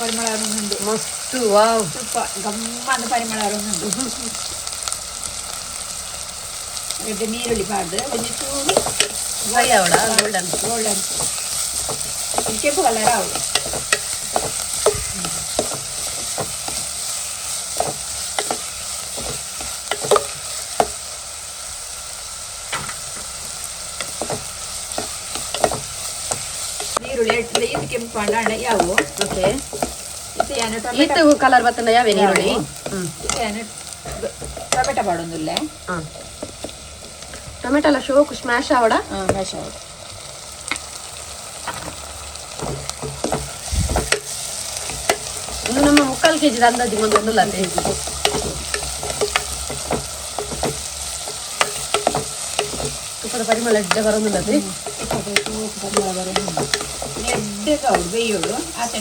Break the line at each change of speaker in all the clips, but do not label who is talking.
ಪರಿಮಳ ಉಂಡು
ಮಸ್ತ್ ವಾವ್
ತುಪ್ಪ ಗಮ್ಮನ ಪರಿಮಳ ಉಂಡು ಎರಡು ನೀರುಳ್ಳಿ ಪಾಡ್ದು ಒಂದು ಚೂರು
ಫ್ರೈ ಆವಡ ಗೋಲ್ಡನ್
ಕೆಂಪು ಕಲರ್ ಆವಡು ನೀರುಳ್ಳಿ ಇದು ಕೆಂಪು ಪಾಂಡ ಯಾವು
ಓಕೆ
ಇದು
ಇತ್ತು ಕಲರ್ ಬತ್ತಂದ ಯಾವೇ ನೀರುಳ್ಳಿ
ಟೊಮೆಟೊ ಪಾಡೊಂದುಲ್ಲೆ
ಟೊಮೆಟೊ ಎಲ್ಲ ಶೋಕು ಸ್ಮ್ಯಾಶ್ ಆವಡ
ಮ್ಯಾಶ್ ಆವಡ
ಇನ್ನು ನಮ್ಮ 3/4 kg ಅಂದಾಜಿಗೆ ಒಂದು ಲತೆ ತುಪ್ಪದ ಪರಿಮಳ ಎಡ್ಡೆ ಬರೋದಿಲ್ಲದೆ
ಪರಿಮಳ ಬರೋದು ಎಡ್ಡೆಗೆ ಅವಳು ಬೇಯೋಳು ಆಚೆ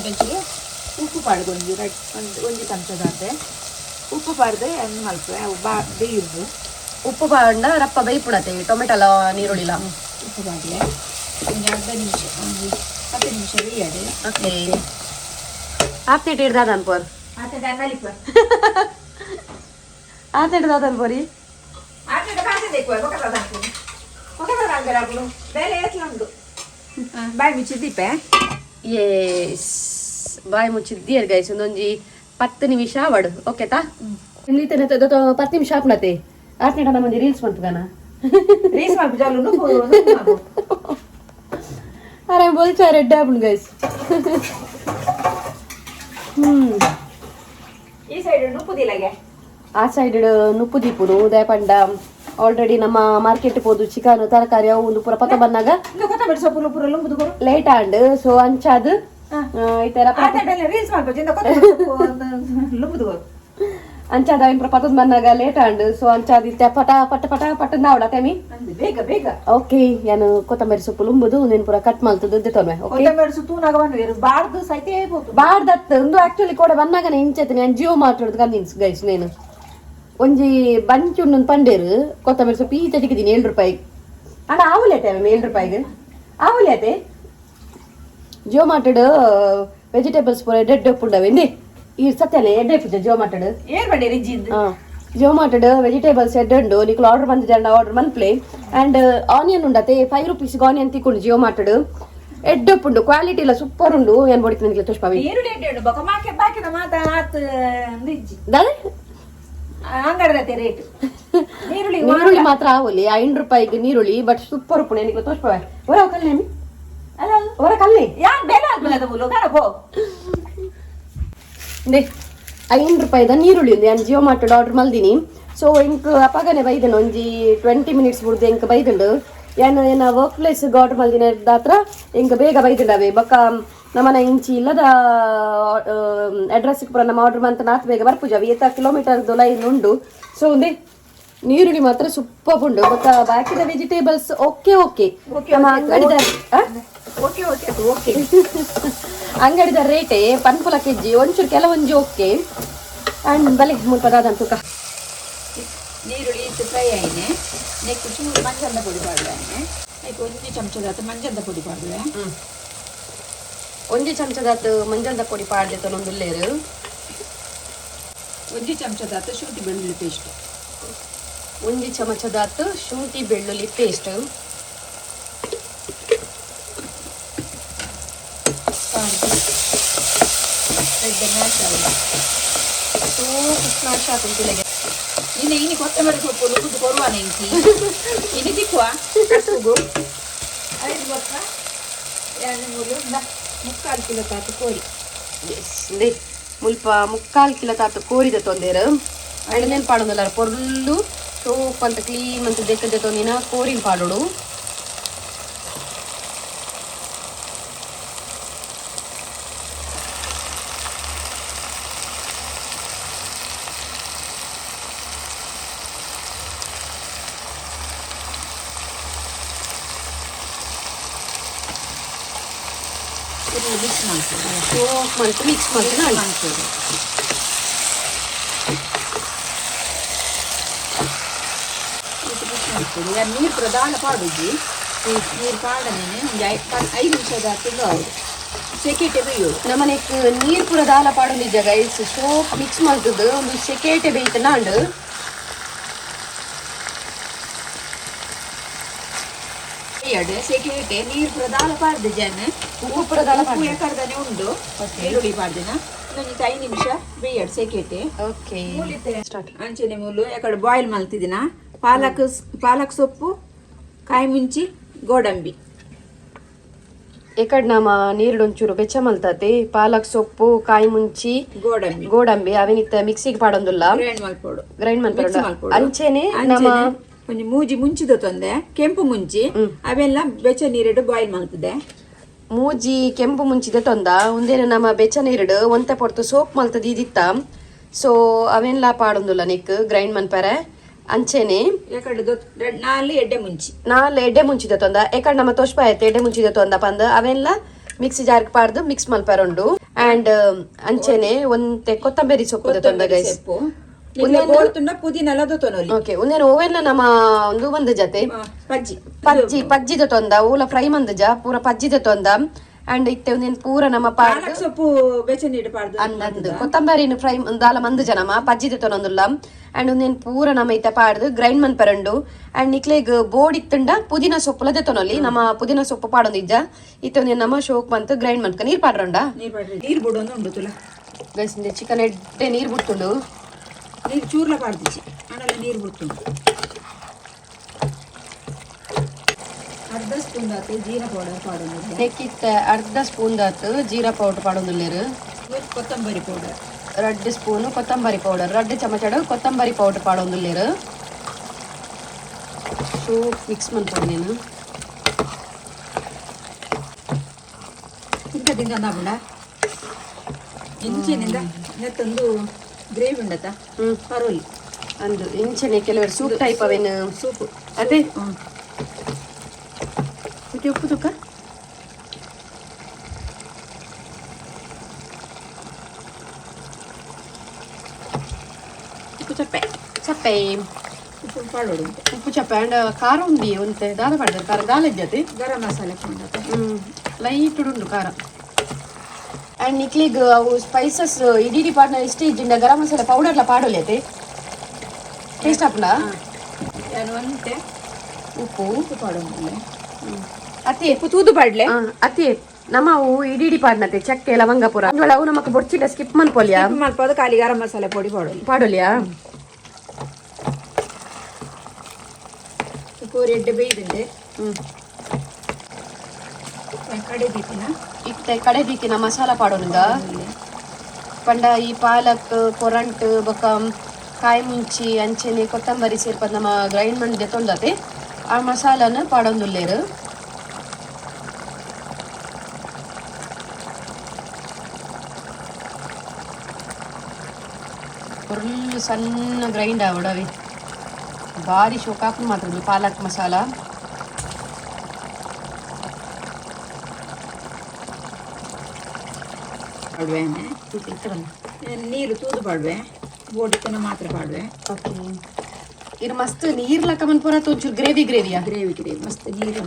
ಉಪ್ಪು ಪಾಡ್ದು ಒಂದು ಚಮಚದಾತೆ ಉಪ್ಪು ಪಾಡ್ದು ಎಣ್ಣೆ ಮಲ್ಪೆ ಅವು ಬೇಯುದು
ಉಪ್ಪು ಪಾಂಡ ರಪ್ಪ ಬೈಪುಡತೆ ಟೊಮೆಟೊಲ ನೀರುಳ್ಳಿಲ
ಉಪ್ಪು ಪಾಡ್ಲೆ ಒಂದು ಅರ್ಧ ನಿಮಿಷ ಒಂದು 10 ನಿಮಿಷ ಬೇಯಡೆ
ಓಕೆ आपने टेढ़ दादन पर
आते दानाली पर
आपने टेढ़ दादन पर ही
आते दाने देखो वो क्या दान कर आप लोग बेले ऐसे लंडो बाय मुझे दीपे
यस बाय मुझे दियर गए सुनोंजी 10 ನಿಮಿಷ ಅವಡು ಓಕೆ ತಾ ಇಲ್ಲಿ ತನ ತದ 10 ನಿಮಿಷ ಆಪ್ನತೆ आपने ಟಾನ ಮಂದಿ ರೀಲ್ಸ್ ಬಂತು ಗಾನ
ರೀಲ್ಸ್ ಮಾಡಿ ಜಾಲು ನು
अरे बोल चा रेड आपन गाइस
ಈ ಸೈಡ್ ನುಪ್ಪು ದಿಲಗೆ
ಆ ಸೈಡ್ ನುಪ್ಪು ದೀಪುನು ಉದಯ ಪಂಡ ಆಲ್ರೆಡಿ ನಮ್ಮ ಮಾರ್ಕೆಟ್ ಹೋದು ಚಿಕನ್ ತರಕಾರಿ ಅವು ಒಂದು ಪುರ ಪತ ಬಂದಾಗ
ಕೊತ್ತಂಬರಿ ಸೊಪ್ಪು ನುಪ್ಪು ಲುಂಬುದು
ಲೇಟ್ ಆಂಡ್ ಸೊ ಅಂಚಾದ ಈ ತರ
ರೀಲ್ಸ್ ಮಾಡ್ಬೋದು ಕೊತ್ತಂಬರಿ ಸೊಪ್ಪು ಲುಂಬುದು
ಅಂಚಾದ ಇಂಪ್ರ ಪತದ ಬಂದಾಗ ಲೇಟ್ ಆಂಡ್ ಸೊ ಅಂಚಾದ ಇತ್ತ ಪಟ ಪಟ ಪಟ ಪಟ ನಾವಡ ಟೈಮಿ
ಬೇಗ ಬೇಗ
ಓಕೆ ಯಾನು ಕೊತ್ತಂಬರಿ ಸೊಪ್ಪು ಲುಂಬುದು ನೀನು ಪುರ ಕಟ್ ಮಾಡ್ತದ ದಿತ್ತೊಮ್ಮೆ ಓಕೆ
ಕೊತ್ತಂಬರಿ ಸೊಪ್ಪು ನಾಗ ಬಂದು ಬಾರ್ದು ಸೈತೆ ಹೋಗ್ಬೋದು
ಬಾರ್ದತ್ತ ಒಂದು ಆಕ್ಚುಲಿ ಕೂಡ ಬಂದಾಗ ಇಂಚೈತೆ ನಾನು ಜಿಯೋ ಮಾತಾಡೋದು ಕನ್ವಿನ್ಸ್ ಗೈಸ್ ನೀನು ಒಂಜಿ ಬಂಚ್ ಉಣ್ಣೊಂದು ಪಂಡೇರು ಕೊತ್ತಂಬರಿ ಸೊಪ್ಪು ಈಚೆ ಸಿಕ್ಕಿದ್ದೀನಿ 7 ರೂಪಾಯಿ ಅಣ್ಣ ಆವುಲೇತೆ 7 ರೂಪಾಯಿಗೆ ಆವುಲೇತೆ ಜಿಯೋ ಮಾತಾಡು ವೆಜಿಟೇಬಲ್ಸ್ ಪೂರ ಡೆಡ್ ಉಪ್ಪುಂಡವೆ ಇಂದೇ ಈ ಸತ್ಯನೇ ಎಡ್ಡೆ ಪೂಜೆ ಜಿಯೋ ಮಾತಾಡು
ಏನ್ ಮಾಡಿ ರಿಜಿದ್
ಜಿಯೋ ಮಾತಾಡು ವೆಜಿಟೇಬಲ್ಸ್ ಎಡ್ಡು ನೀಕು ಆರ್ಡರ್ ಬಂದಿದ್ದೆ ಆರ್ಡರ್ ಮನ್ಪ್ಲೆ ಅಂಡ್ ಆನಿಯನ್ ಉಂಡತೆ 5 ರೂಪೀಸ್ಗೆ ಆನಿಯನ್ ತಿಕ್ಕೊಂಡು ಜಿಯೋ ಮಾತಾಡು ಎಡ್ಡಪ್ಪುಂಡು ಕ್ವಾಲಿಟಿ ಇಲ್ಲ ಸೂಪರ್ ಉಂಡು ಏನ್ ಬಡಿತೀನಿ ನಿಂಗೆ ತುಷ್ಪಾವಿ
ಈರುಳ್ಳಿ ಎಡ್ಡೆ ಬಕ ಮಾಕೆ ಬಾಕಿದ ಮಾತ ಆತ್ ರಿಜಿ
ದಾನೆ
ಅಂಗಡದತೆ ರೇಟ್
ನೀರುಳ್ಳಿ ಮಾತ್ರ ಆವಲ್ಲಿ 5 ರೂಪಾಯಿಗೆ ನೀರುಳ್ಳಿ ಬಟ್ ಸೂಪರ್ ಉಪ್ಪು ನಿಂಗೆ ತುಷ್ಪಾವೆ ಹೊರ ಕಲ್ಲೆ ಅಲ್ಲ ಹೊರ ಕಲ್ಲೆ
ಯಾನ್ ಬೆಲೆ ಆದ್ಮೇಲೆ ಅದು ಬೋಲು ಕಾಣಬೋ
ದೇ 5 ರೂಪಾಯಿದ ನೀರುಳ್ಳಿ ఉంది ನಾನು ಜಿಯೋ ಮಾತಾಡು ಆರ್ಡರ್ ಮಲ್ದಿನಿ ಸೊ ಇಂಕ್ ಅಪ್ಪಗನೆ ಬೈದನು ಒಂಜಿ 20 ಮಿನಿಟ್ಸ್ ಬಿಡ್ದು ಇಂಕ ಬೈದಂಡು ಏನ ವರ್ಕ್ ಪ್ಲೇಸ್ ಆರ್ಡರ್ ಮಲ್ದಿನ ಹತ್ರ ಇಂಕ ಬೇಗ ಬೈದಿಂಡವೆ ಬೊಕ್ಕ ನಮ್ಮನ ಇಂಚಿ ಇಲ್ಲದ ಅಡ್ರೆಸ್ ಪುರ ನಮ್ಮ ಆರ್ಡರ್ ಮಂತ ನಾತ್ ಬೇಗ ಬರ್ಪುಜಾವಿ 7 ಕಿಲೋಮೀಟರ್ ಲೈನ್ ಉಂಡು ಸೊ ಒಂದೇ ನೀರುಳ್ಳಿ ಮಾತ್ರ ಸೂಪರ್ ಉಂಡು ಬೊಕ್ಕ ಬಾಕಿದ ವೆಜಿಟೇಬಲ್ಸ್ ಓಕೆ ಓಕೆ ನಮ್ಮ ಅಂಗಡಿದ
ಓಕೆ ಓಕೆ ಓಕೆ
ಅಂಗಡಿದ ರೇಟೇ ಪನ್ಪುಲ ಕೆಜಿ ಒಂಚೂರು ಕೆಲವೊಂಜಿ ಓಕೆ ಅಂಡ್ ಬಲೆ ಮುಲ್ಪದಾದಂತ ತೂಕ
ನೀರುಳ್ಳಿ ಇತ್ತು ಫ್ರೈ ಆಯ್ನೆ ನೆಕ್ಸ್ಟ್ ಚೂರು ಮಂಜಂದ ಪುಡಿ ಪಾಡುವೆ ನೆಕ್ಸ್ಟ್ ಒಂಜಿ ಚಮಚದಾತ ಮಂಜಂದ ಪುಡಿ ಪಾಡುವೆ
ಒಂಜಿ ಚಮಚದಾತು ಮಂಜಂದ ಪುಡಿ ಪಾಡ್ಲಿತ್ತು ಒಂದು ಲೇರು
ಒಂಜಿ ಚಮಚದಾತ ಶುಂಠಿ ಬೆಳ್ಳುಳ್ಳಿ ಪೇಸ್ಟ್
ಒಂಜಿ ಚಮಚದಾತು ಶುಂಠಿ ಬೆಳ್ಳುಳ್ಳಿ ಪೇಸ್ಟ್ ಸ್ಮ್ಯಾಶ್ ಹಾಕುಂಟಿಲೆಗೆ
ಇನ್ನು ಕೊತ್ತಂಬರಿ ಸೊಪ್ಪು ರುಬ್ಬುದು ಕೊರುವಾನ ಇಂಕಿ ಇನ್ನು ತಿಕ್ಕುವ ಕಸುಗು 5 ಬೊಕ್ಕ 2 3 ಮುಕ್ಕಾಲು ಕಿಲೋ ತಾತು ಕೋರಿ
ದೇ ಮುಲ್ಪ 3/4 ಕಿಲೋ ತಾತು ಕೋರಿದ ತೊಂದೇರು ಅಣ್ಣನೇನು ಪಾಡೋದಲ್ಲ ಪೊರ್ಲು ಸೋಪ್ ಅಂತ ಕ್ಲೀನ್ ಅಂತ ದೆಕ್ಕದೆ ತೊಂದಿನ ಕೋರಿನ ಪಾಡೋಡು
ಮಿಕ್ಸ್ ಮಾಡ್ತೀವಿ
ಸೋಪ್ ಮಾಡ್ತು ಮಿಕ್ಸ್ ಮಾಡ್ತೀನಿ
ಮಾಡ್ತೀವಿ ನೀರು ಪ್ರಧಾನ ಪಾಡುಜಿ ನೀರು ಪಾಡನೇನೆ ಒಂದು 5 ನಿಮಿಷದ ತಿಂಗಳು ಅವರು ಸೆಕೆಟೆ ಬೇಯೋಡು
ನಮ್ಮನೆಕ್ ನೀರು ಪೂರ ದಾಲ ಪಾಡೊಂದಿದ್ದ ಗೈಸ್ ಸೋಪ್ ಮಿಕ್ಸ್ ಮಾಡ್ತದ್ದು ಒಂದು ಸೆಕೆಟೆ ಬೇಯ್ತು ನಾಂಡು
ಬೇಯಡೆ ಸೆಕೆಟೆ ನೀರು ಪೂರ ದಾಲ ಪಾಡ್ದೆ ಜನ
ಉಪ್ಪು ಪೂರ ದಾಲ ಪಾಡ್ದೆ
ಎಕರ್ದನೆ ಉಂಡು ಈರುಳ್ಳಿ ಪಾಡ್ದಿನ ಇನ್ನೊಂದು 5 ನಿಮಿಷ ಬೇಯಡ್ ಸೆಕೆಟೆ
ಓಕೆ ಸ್ಟಾರ್ಟ್
ಅಂಚನೆ ಮೂಲು ಎಕಡೆ ಬಾಯ್ಲ್ ಮಲ್ತಿದಿನ ಪಾಲಕ್ ಸೊಪ್ಪು ಕಾಯಿ ಮುಂಚಿ ಗೋಡಂಬಿ
ಎಕಡ್ ನಮ್ಮ ನೀರುಡೊಂಚೂರು ಬೆಚ್ಚ ಮಲ್ತತೆ ಪಾಲಕ್ ಸೊಪ್ಪು ಕಾಯಿ ಮುಂಚಿ ಗೋಡಂಬಿ ಅವೇನಿತ್ತ ಮಿಕ್ಸಿಗೆ ಪಾಡೊಂದುಲ್ಲ ಗ್ರೈಂಡ್ ಮಲ್ಪೊಡು ಅಂಚೆನೆ ನಮ್ಮ
ಒಂಜಿ ಮೂಜಿ ಮುಂಚಿದ ತೊಂದೆ ಕೆಂಪು ಮುಂಚಿ ಅವೆಲ್ಲ ಬೆಚ್ಚ ನೀರಿಡು ಬಾಯ್ಲ್ ಮಲ್ತದೆ
ಮೂಜಿ ಕೆಂಪು ಮುಂಚಿದ ತೊಂದ ಒಂದೇನ ನಮ್ಮ ಬೆಚ್ಚ ನೀರಿಡು ಒಂತೆ ಪೊರ್ತು ಸೋಪ್ ಮಲ್ತದ ಇದಿತ್ತ ಸೊ ಅವೆಲ್ಲ ಪಾಡೊಂದುಲ್ಲ ನೆಕ್ ಗ್ರೈಂಡ್ ಮನ್ಪರೆ ಅಂಚೆನೆ
ನಾಲ್
ಎಡ್ಡೆ ಮುಂಚಿದ ತೊಂದ ಎಕಡ್ ನಮ್ಮ ತೋಷ್ಪ ಆಯ್ತು ಎಡ್ಡೆ ಮುಂಚಿದ ತೊಂದ ಪಂದ ಅವೆಲ್ಲ ಮಿಕ್ಸಿ ಜಾರ್ಗ್ ಪಾಡ್ದು ಮಿಕ್ಸ್ ಮಲ್ಪರುಂಡು ಅಂಡ್ ಅಂಚೆನೆ ಒಂತೆ ಕೊತ್ತಂಬರಿ ಸೊಪ್ಪು ತೊಂದ ಗೈಸ್ ಓಕೆ ಒಂದೇನು ಓವೆನ್ ನಮ್ಮ ಒಂದು ಬಂದ ಜತೆ ಪಜ್ಜಿದ ತೊಂದ ಊಲ ಫ್ರೈ ಮಂದಜ ಪೂರ ಪಜ್ಜಿದ ತೊಂದ ಅಂಡ್ ಇತ್ತೆ ಒಂದೇನು ಪೂರ ನಮ್ಮ ಪಾಡ್ದು
ಸೊಪ್ಪು
ಅಂದಂದು ಕೊತ್ತಂಬರಿನ ಫ್ರೈ ದಾಲ ಮಂದಜ ನಮ್ಮ ಪಜ್ಜಿದ ತೊಂದುಲ್ಲ ಅಂಡ್ ಒಂದೇನು ಪೂರ ನಮ್ಮ ಇತ್ತ ಪಾಡ್ದು ಗ್ರೈಂಡ್ ಮನ್ಪರಂಡು ಅಂಡ್ ನಿಕ್ಲೆಗ್ ಬೋರ್ಡ್ ಇತ್ತಂಡ ಪುದೀನ ಸೊಪ್ಪು ಲದೆ ತೊನೊಲಿ ನಮ್ಮ ಪುದೀನ ಸೊಪ್ಪು ಪಾಡೊಂದಿಜ್ಜ ಇತ್ತೆ ಒಂದೇನು ನಮ್ಮ ಶೋಕ್ ಬಂತು ಗ್ರೈಂಡ್ ಮನ್ಕ ನೀರ್ ಪಾಡ್ರಂಡ
ನೀರ್ ಬಿಡೋದು ತುಲ
ಗೈಸ್ ಚಿಕನ್ ಎಡ್ಡೆ ನೀರ್ ಬಿಡ್ತುಂಡು
ನೀರು ಚೂರ್ಲ ಪಾಡ್ದಿಚ್ಚಿ ಆಮೇಲೆ ನೀರು ಬಿಡ್ತುಂಡು ಅರ್ಧ ಸ್ಪೂನ್ ಆತು ಜೀರಾ ಪೌಡರ್ ಪಾಡೋದು
ನೆಕ್ಕಿತ್ತ ಅರ್ಧ ಸ್ಪೂನ್ ಆತು ಜೀರಾ ಪೌಡರ್ ಪಾಡೊಂದುಲ್ಲೇರು
ಕೊತ್ತಂಬರಿ ಪೌಡರ್
2 ಸ್ಪೂನು ಕೊತ್ತಂಬರಿ ಪೌಡರ್ 2 ಚಮಚಡು ಕೊತ್ತಂಬರಿ ಪೌಡರ್ ಪಾಡೊಂದುಲ್ಲೇರು ಸೊ ಮಿಕ್ಸ್ ಮಾಡ್ಕೊಂಡು ನೀನು
ಇಂಥ ತಿಂದ ಬುಡ ಇಂಚಿನಿಂದ ನೆತ್ತೊಂದು ಗ್ರೇವಿ ಉಂಡತ ಪರೋಲಿ
ಅಂದು ಇಂಚನೆ ಕೆಲವರು ಸೂಪ್ ಟೈಪ್ ಅವೇನು
ಸೂಪು
ಅದೇ ಮತ್ತೆ ಉಪ್ಪು ತುಕ್ಕ
ಉಪ್ಪು ಚಪ್ಪೆ
ಚಪ್ಪೆ
ಉಪ್ಪು ಪಾಡೋಡು
ಉಪ್ಪು ಚಪ್ಪೆ ಅಂಡ್ ಖಾರ ಉಂಡಿ ಒಂತೆ ದಾದ ಪಾಡ್ತಾರೆ ಖಾರ ದಾಲ ಇದ್ದತೆ
ಗರಂ ಮಸಾಲೆ ಕೊಂಡತೆ
ಲೈಟ್ ಉಂಡು ಖಾರ ಅಂಡ್ ನಿಕ್ಲಿಗ್ ಅವು ಸ್ಪೈಸಸ್ ಇಡೀ ಪಾಡ್ನ ಇಷ್ಟೇ ಇದ್ದಿಂದ ಗರಂ ಮಸಾಲೆ ಪೌಡರ್ಲ ಪಾಡೋಲಿ ಟೇಸ್ಟ್ ಹಾಪುಂಡ
ಒಂತೆ
ಉಪ್ಪು
ಉಪ್ಪು ಪಾಡೋದಿಲ್ಲ
ಅತಿ
ಉಪ್ಪು ತೂದು ಪಾಡ್ಲೆ
ಅತಿ ನಮ್ಮವು ಇಡೀ ಪಾಡ್ನತೆ ಚಕ್ಕೆ ಲವಂಗಪುರ ಅವು ನಮಕ್ ಬೊಡ್ಚಿಲ್ಲ ಸ್ಕಿಪ್ ಮನ್ಪೊಲ್ಯಾ
ಮಲ್ಪೋದು ಖಾಲಿ ಗರಂ ಮಸಾಲೆ ಪೊಡಿ
ಪಾಡೋಲಿಯಾ
ಉಪ್ಪು ರೆಡ್ಡೆ ಬೇಯ್ದಂಡೆ ಕಡೆ ದೀಪಿನ
ಇತ್ತೆ ಕಡೆ ದೀಕಿನ ಮಸಾಲ ಪಾಡೋನಿಂದ ಪಂಡ ಈ ಪಾಲಕ್ ಕೊರಂಟ್ ಬೊಕ ಕಾಯಿ ಮುಂಚಿ ಅಂಚೆನೆ ಕೊತ್ತಂಬರಿ ಸೇರ್ಪದ ನಮ್ಮ ಗ್ರೈಂಡ್ ಮಾಡಿದೆ ತೊಂದತೆ ಆ ಮಸಾಲನ ಪಾಡೊಂದುಲ್ಲೇರು ಫುಲ್ ಸಣ್ಣ ಗ್ರೈಂಡ್ ಆವಡವಿ ಭಾರಿ ಶೋಕಾಪು ಮಾತ್ರ ಪಾಲಕ್ ಮಸಾಲ
ಪಾಡುವೆ ನೀರು ತೂದು ಪಾಡುವೆ ಬೋಡಿತನ ಮಾತ್ರ ಪಾಡುವೆ
ಓಕೆ ಇದು ಮಸ್ತ್ ನೀರ್ ಲಕ್ಕಮನ್ ಪೂರ ಒಂಚೂರು ಗ್ರೇವಿಯಾ
ಗ್ರೇವಿ ಮಸ್ತ್ ನೀರು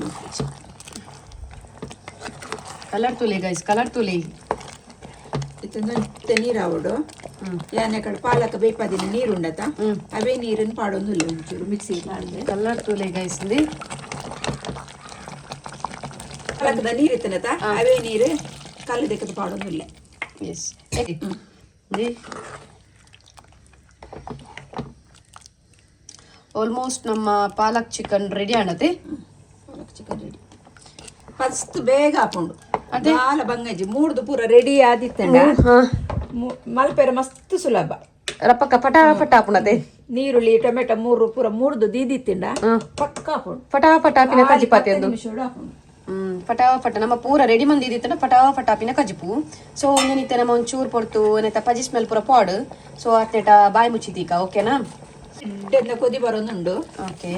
ಕಲರ್ ತುಲಿ ಗೈಸ್ ಕಲರ್ ತುಲಿ
ಇತ್ತ ನೀರು ಆವಡು ಯಾನೆ ಕಡೆ ಪಾಲಕ ಬೇಪಾದಿನ ನೀರು ಉಂಡತ ಅವೇ ನೀರನ್ನು ಪಾಡೋದು ಇಲ್ಲ ಒಂಚೂರು ಮಿಕ್ಸಿ ಮಾಡಿದೆ
ಕಲರ್ ತುಲಿ ಗೈಸ್
ಪಾಲಕದ ನೀರು ಇತ್ತನತ ಅವೇ ನೀರು ಕಲ್ಲು ತೆಗೆದು ಪಾಡೋದು ಇಲ್ಲ
ಎಸ್ ಆಲ್ಮೋಸ್ಟ್ ನಮ್ಮ ಪಾಲಕ್ ಚಿಕನ್ ರೆಡಿ ಆಣತೆ
ಪಾಲಕ್ ಚಿಕನ್ ರೆಡಿ ಫಸ್ಟ್ ಬೇಗ ಹಾಕೊಂಡು ಬಾಲ ಬಂಗಜಿ ಮೂಡ್ದು ಪೂರ ರೆಡಿ ಆದಿತ್ತಂಡ ಮಲ್ಪೆರ ಮಸ್ತ್ ಸುಲಭ
ರಪ್ಪಕ್ಕ ಪಟಾ ಪಟ ಹಾಪುಣತೆ
ನೀರುಳ್ಳಿ ಟೊಮೆಟೊ ಪೂರ ಮೂಡ್ದು ದೀದಿತ್ತಿಂಡ ಪಕ್ಕ ಹಾಕೊಂಡು
ಪಟಾ ಪಿನ ಕಜಿಪಾತಿ ಅಂದು
ಹಾಕೊಂಡು
ಪಟಾಪಟ ನಮ್ಮ ಪೂರ ರೆಡಿ ಮಂದಿ ಇದ್ದಿತ್ತನ ಪಟಾಪಟಾಪಿನ ಕಜಿಪು ಸೊ ಒಂದೇನಿತ್ತೆ ನಮ್ಮ ಒಂಚೂರು ಪೊಡ್ತು ನೆತ್ತ ಪಜಿ ಸ್ಮೆಲ್ ಪೂರ ಪಾಡು ಸೊ ಅತ್ತೆಟ ಬಾಯಿ ಮುಚ್ಚಿತೀಕ ಓಕೆನಾ
ಕೊದಿ ಬರೋದುಂಡು
ಓಕೆ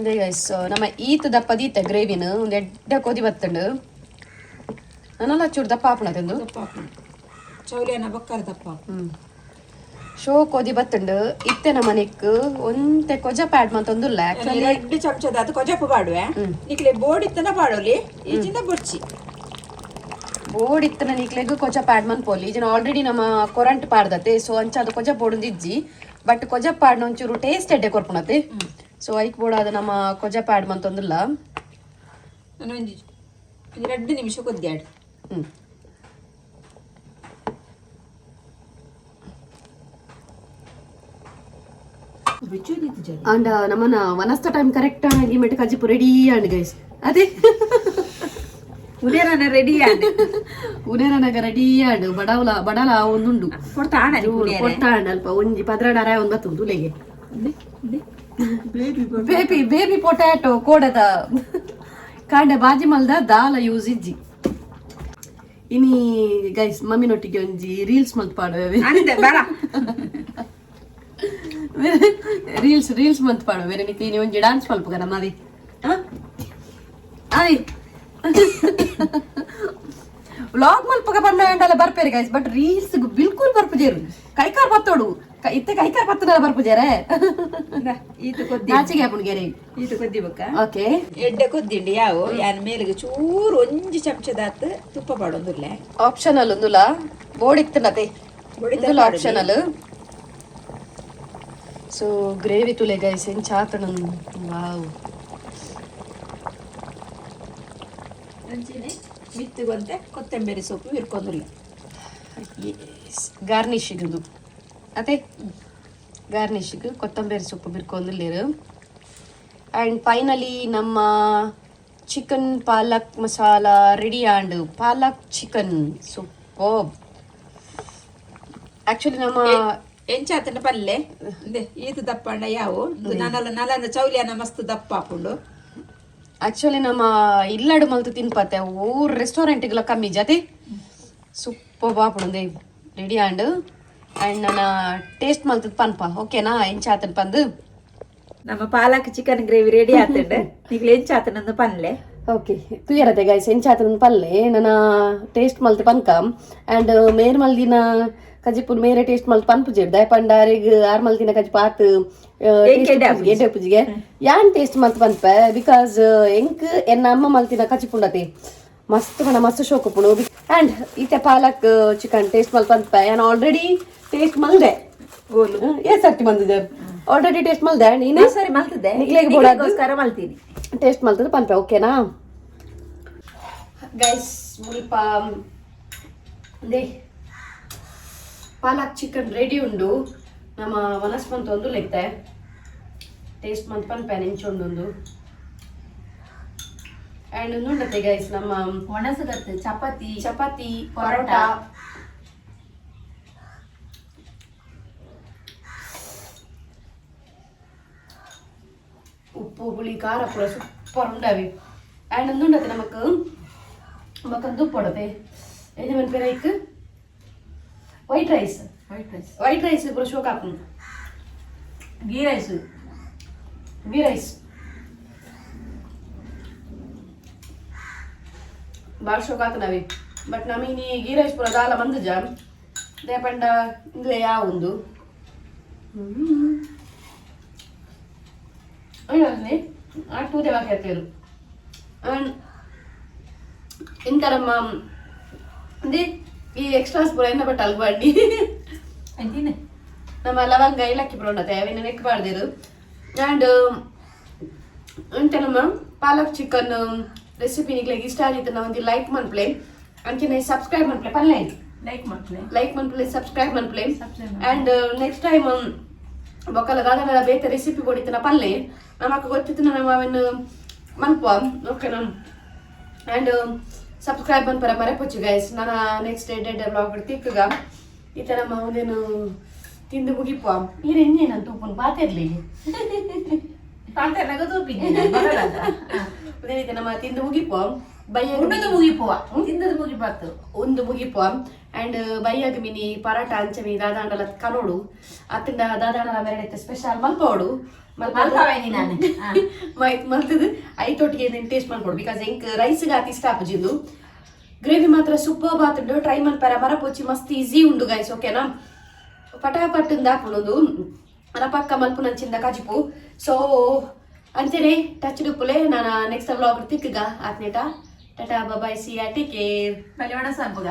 ಗೈಸ್ ನಮ್ಮ ಈತ ದಪ್ಪ ದೀತ ಗ್ರೇವಿನ ಒಂದು ಎಡ್ಡ ಕೊದಿ ಬತ್ತಂಡು ನನ್ನಲ್ಲ ಚೂರು ದಪ್ಪ ಹಾಪುಣತೆಂದು
ಚೌಲಿಯನ್ನ ಬಕ್ಕರ ದಪ್ಪ
ಶೋ ಕೊದಿ ಬತ್ತಂಡು ಇತ್ತೆ ನಮ್ಮ ಮನೆಕ್ ಒಂತೆ ಕೊಜಪ ಆಡ್ ಮಂತೊಂದುಲ್ಲ ಆಕ್ಚುಲಿ
2 ಚಮಚದ ಅದು ಕೊಜಪ ಪಾಡುವೆ ನಿಕ್ಲೆ ಬೋರ್ಡ್ ಇತ್ತನ ಪಾಡೋಲಿ ಈಚಿಂದ ಬೊಡ್ಚಿ
ಬೋಡಿತ್ತು ನನಗೆ ಕೊಜ ಪ್ಯಾಡ್ ಮನ್ಪೋಲಿ ಈಜಿನ ಆಲ್ರೆಡಿ ನಮ್ಮ ಕೊರಂಟ್ ಪಾಡ್ದತೆ ಸೊ ಅಂಚ ಅದು ಕೊಜ ಬೋಡು ಇಜ್ಜಿ ಬಟ್ ಕೊಜ ಪ್ಯಾಡ್ನ ಒಂಚೂರು ಟೇಸ್ಟ್ ಎಡ್ಡೆ ಕೊರ್ಪುಣತೆ ಸೊ ಐಕ್ ಬೋಡ ಅದು ನಮ್ಮ ಕೊಜ ಪ್ಯಾಡ್ ಮಂತೊಂದಿಲ್ಲ
ನಾನು ಒಂಜಿ 2 ನಿಮಿಷ ಕೊದ್ಯಾಡು
ಅಂಡ್ ನಮ್ಮನ ವನಸ್ತ ಟೈಮ್ ಕರೆಕ್ಟ್ ಆಗಿ ಮೆಟ್ ಕಜಿಪು ರೆಡಿ ಅಂಡ್ ಗೈಸ್ ಅದೇ
ಉದೇರನ ರೆಡಿ ಆಡು
ಉನೇರನಾಗ ರೆಡಿ ಆಡು ಬಡಲ ಒಂದುಂಡು ಕೊಡ್ತಾಂಡ್ ಅಲ್ಪ ಒಂಜಿ 16 ಒಂದು ಬತ್ತು ತುಲೆಗೆ ಬೇಬಿ ಪೊಟ್ಯಾಟೊ ಕೋಡದ ಕಾಂಡೆ ಬಾಜಿ ಮಲ್ದ ದಾಲ ಯೂಸ್ ಇಜ್ಜಿ ಇನಿ ಗೈಸ್ ಮಮ್ಮಿನೊಟ್ಟಿಗೆ ಒಂಜಿ ರೀಲ್ಸ್ ಮಲ್ತ್ ಪಾಡುವೆ ರೀಲ್ಸ್ ಮಂತ್ ಪಾಡು ಬೇರೆ ನೀನು ಒಂಜಿ ಡಾನ್ಸ್ ಮಲ್ಪುಗ ನಮ್ಮದಿ ಅದೇ ವ್ಲಾಗ್ ಮಲ್ಪಗ ಬಂಡ ಬರ್ಪೇರಿ ಗೈಸ್ ಬಟ್ ರೀಲ್ಸ್ ಬಿಲ್ಕುಲ್ ಬರ್ಪುಜೇರು ಕೈಕಾರ್ ಬತ್ತೋಡು ಇತ್ತೆ ಕೈಕಾರ್ ಬತ್ತನ ಬರ್ಪುಜೇರೆ ನಾಚಿಗೆ ಹಾಪುಣ್ಗೆರೆ
ಇದು ಕೊದ್ದಿಬೇಕ
ಓಕೆ
ಎಡ್ಡೆ ಕೊದ್ದಿಂಡಿ ಯಾವು ಯಾನ ಮೇಲಿಗೆ ಚೂರು ಒಂಜಿ ಚಮಚದಾತ್ ತುಪ್ಪ ಪಾಡೊಂದುಲ್ಲೆ
ಆಪ್ಷನಲ್ ಒಂದುಲ ಬೋರ್ಡ್ ಇತ್ತನತೆ ಆಪ್ಷನಲ್ ಸೊ ಗ್ರೇವಿ ತುಲೆ ಗೈಸ್ ಏನ್ ಚಾತಣ ವಾವ್
ಅಂಚಿನೆ ಮಿತ್ತುಗೊಂತೆ ಕೊತ್ತಂಬರಿ ಸೊಪ್ಪು ಇರ್ಕೊಂದಿಲ್ಲ
ಗಾರ್ನಿಶಿಗದು ಅದೇ ಗಾರ್ನಿಶಿಗೆ ಕೊತ್ತಂಬರಿ ಸೊಪ್ಪು ಬಿರ್ಕೊಂದಿಲ್ಲೇರು ಆ್ಯಂಡ್ ಫೈನಲಿ ನಮ್ಮ chicken palak masala ready and palak chicken super actually ನಮ್ಮ
ಎಂಚಾತನ ಪಲ್ಲೆ ಈತ ದಪ್ಪ ಯಾವು ನಲಂದ ಚೌಲಿಯನ ಮಸ್ತ್ ದಪ್ಪ ಹಾಕೊಂಡು
ಆಕ್ಚುಲಿ ನಮ್ಮ ಇಲ್ಲಡು ಮಲ್ತು ತಿನ್ಪತ್ತೆ ಊರ್ ರೆಸ್ಟೋರೆಂಟ್ಗೆಲ್ಲ ಕಮ್ಮಿ ಜತೆ ಸೂಪರ್ ಬಾಪುಂದೆ ರೆಡಿ ಆಂಡ್ ಆ್ಯಂಡ್ ನನ್ನ ಟೇಸ್ಟ್ ಮಲ್ತದ ಪನ್ಪ ಓಕೆನಾ ಎಂಚಾತನ್ ಪಂದು
ನಮ್ಮ ಪಾಲಕ್ ಚಿಕನ್ ಗ್ರೇವಿ ರೆಡಿ ಆತಂಡೆ ನಿಗ್ಲು ಎಂಚಾತನಂದು ಪನ್ಲೆ
ಓಕೆ ತುಯರತೆ ಗೈಸ್ ಎಂಚಾತನ ಪಲ್ಲೆ ನನ್ನ ಟೇಸ್ಟ್ ಮಲ್ತು ಪನ್ಕ ಆ್ಯಂಡ್ ಮೇರ್ ಮಲ್ದಿನ ಕಜಿಪುರ್ ಮೇರೆ ಟೇಸ್ಟ್ ಮಲ್ತು ಪನ್ಪುಜೆ ದಯ ಪಂಡಾರಿಗೆ ಆರ್ ಮಲ್ತಿನ ಕಜಿ ಪಾತ್ ಎಡ್ಡೆ ಪುಜಿಗೆ ಯಾನ್ ಟೇಸ್ಟ್ ಮಲ್ತು ಪನ್ಪ ಬಿಕಾಸ್ ಎಂಕ್ ಎನ್ನ ಅಮ್ಮ ಮಲ್ತಿನ ಕಜಿಪುಂಡತೆ ಮಸ್ತ್ ಪಣ ಮಸ್ತ್ ಶೋಕು ಪುಂಡು ಆ್ಯಂಡ್ ಈತೆ ಪಾಲಕ್ ಚಿಕನ್ ಟೇಸ್ಟ್ ಮಲ್ತು ಪನ್ಪ ಯಾನ್ ಆಲ್ರೆಡಿ ಟೇಸ್ಟ್ ಮಲ್ದೆ ಸರ್ತಿ ಬಂದಿದೆ ಆಲ್ರೆಡಿ ಟೇಸ್ಟ್ ಮಲ್ದೆ ನೀನು
ಸರಿ ಮಲ್ತಿದ್ದೆ
ನಿಗ್ಲೆಗೋಸ್ಕರ ಮಲ್ತೀನಿ ಟೇಸ್ಟ್ ಮಲ್ತದ ಪನ್ಪ ಓಕೆನಾ ಗೈಸ್ ಮುಲ್ಪ ದೇ ಪಾಲಕ್ ಚಿಕನ್ ರೆಡಿ ಉಂಡು ನಮ್ಮ ಮನಸ್ಮಂತ ಒಂದು ಲೆಕ್ಕ ಟೇಸ್ಟ್ ಮಂತ್ ಪನ್ಪೆ ನೆಂಚೊಂಡು ಆ್ಯಂಡ್ ಉಂಡತೆ ಗೈಸ್ ನಮ್ಮ
ಒಣಸಗತ್ತೆ
ಚಪಾತಿ ಪರೋಟ ಉಪ್ಪು ಹುಳಿ ಖಾರ ಪೂರ ಸೂಪರ್ ಉಂಡಾವಿ ಆ್ಯಂಡ್ ಒಂದು ಉಂಡತೆ ನಮಕ್ ದುಪ್ಪೊಡತೆ ಯಜಮಾನ್ ಪೇರೈಕ್ ವೈಟ್ ರೈಸ್ ಪೂರ ಶೋಕ್ ಹಾಕು ಗೀ ರೈಸ್ ಭಾಳ ಶೋಕ್ ಆತ ನಾವಿ ಬಟ್ ನಮೀನಿ ಗೀ ರೈಸ್ ಪೂರ ದಾಲ ಮಂದುಜ ದೇಪಂಡ ಇಂದ್ಲೆ ಯಾವ ಒಂದು ಟೂದೆ ಬಾಕಿ ಹತ್ತೇರು ಇಂಥ ನಮ್ಮ ಅಂದ್ರೆ ಈ ಎಕ್ಸ್ಟ್ರಾಸ್ ಪೂರ ಎನ್ನ ಬಟ್ ಅಲ್ಬಾಡಿ ನಮ್ಮ ಲವಂಗ ಇಲಕ್ಕಿ ಪುರೋಣತೆ ಅವಿನ ನೆಕ್ ಬಾಡ್ದಿರು ಆ್ಯಂಡ್ ಇಂಥ ನಮ್ಮ ಪಾಲಕ್ ಚಿಕನ್ ರೆಸಿಪಿ ನಿಗ್ಲಿಗೆ ಇಷ್ಟ ಆಗಿತ್ತು ನಾವು ಒಂದು ಲೈಕ್ ಮನ್ಪ್ಲೆ ಅಂಚನೆ ಸಬ್ಸ್ಕ್ರೈಬ್ ಮನ್ಪ್ಲೆ ಪಲ್ಲೆ ಲೈಕ್ ಮನ್ಪ್ಲೆ ಸಬ್ಸ್ಕ್ರೈಬ್ ಮನ್ಪ್ಲೆ ಆ್ಯಂಡ್ ನೆಕ್ಸ್ಟ್ ಟೈಮ್ ಬೊಕ್ಕಲ ದಾದನ ಬೇತೆ ರೆಸಿಪಿ ಕೊಡಿತ್ತು ನಾ ಪಲ್ಲೆ ನಮಕ್ ಗೊತ್ತಿತ್ತು ನಮ್ಮ ಅವನು ಮನ್ಪ ಓಕೆನಾ ಆ್ಯಂಡ್ ಸಬ್ಸ್ಕ್ರೈಬ್ ಮನ್ಪರ ಮರೆಪೊಚ್ಚು ಗೈಸ್ ನಾನು ನೆಕ್ಸ್ಟ್ ಡೇ ಬ್ಲಾಗ್ ತಿಕ್ಕಗ ಈ ಥರ ನಮ್ಮ ಅವನೇನು ತಿಂದು ಮುಗಿಪುವ ನೀರು ಇನ್ನೇನಂತ ಉಪ್ಪು ಬಾತಿರ್ಲಿ ಅದೇ ನಮ್ಮ ತಿಂದು ಮುಗಿಪುವ ಒಂದು ಮುಗಿಪುವ ಆ್ಯಂಡ್ ಬೈಯಾಗ ಮಿನಿ ಪರಾಟ ಅಂಚಮಿ ದಾದಾಂಡಲ ಕನೋಡು ಅತ್ತಿಂದ ದಾದಾಂಡಲ ಮೆರಡೈತೆ ಸ್ಪೆಷಲ್ ಮಲ್ಪೋಡು ಮಲ್ತದು ಐತೊಟ್ಟಿಗೆ ಟೇಸ್ಟ್ ಮಾಡ್ಕೊಡು ಬಿಕಾಸ್ ಎಂಕ್ ರೈಸ್ಗೆ ಅತಿ ಇಷ್ಟ ಆಪುಜಿಂದು ಗ್ರೇವಿ ಮಾತ್ರ ಸೂಪರ್ ಬಾತುಂಡು ಟ್ರೈ ಮನ್ಪರ ಮರಪೊಚ್ಚಿ ಮಸ್ತ್ ಈಸಿ ಉಂಡು ಗೈಸ್ ಓಕೆನಾ ಪಟಾಪಟ್ಟಿಂದ ಹಾಕೊಂಡು ಪಕ್ಕ ಮಲ್ಪು ನಂಚಿಂದ ಕಜಿಪು ಸೊ ಅಂಚನೆ ಟಚ್ ಡುಪ್ಪುಲೆ ನಾನು ನೆಕ್ಸ್ಟ್ ವ್ಲಾಗ್ ತಿಕ್ಕಗ ಆತ್ನೇಟ tata bye see ya take care.
ಬಲಿ ಒಣ ಸಾಂಬುಗ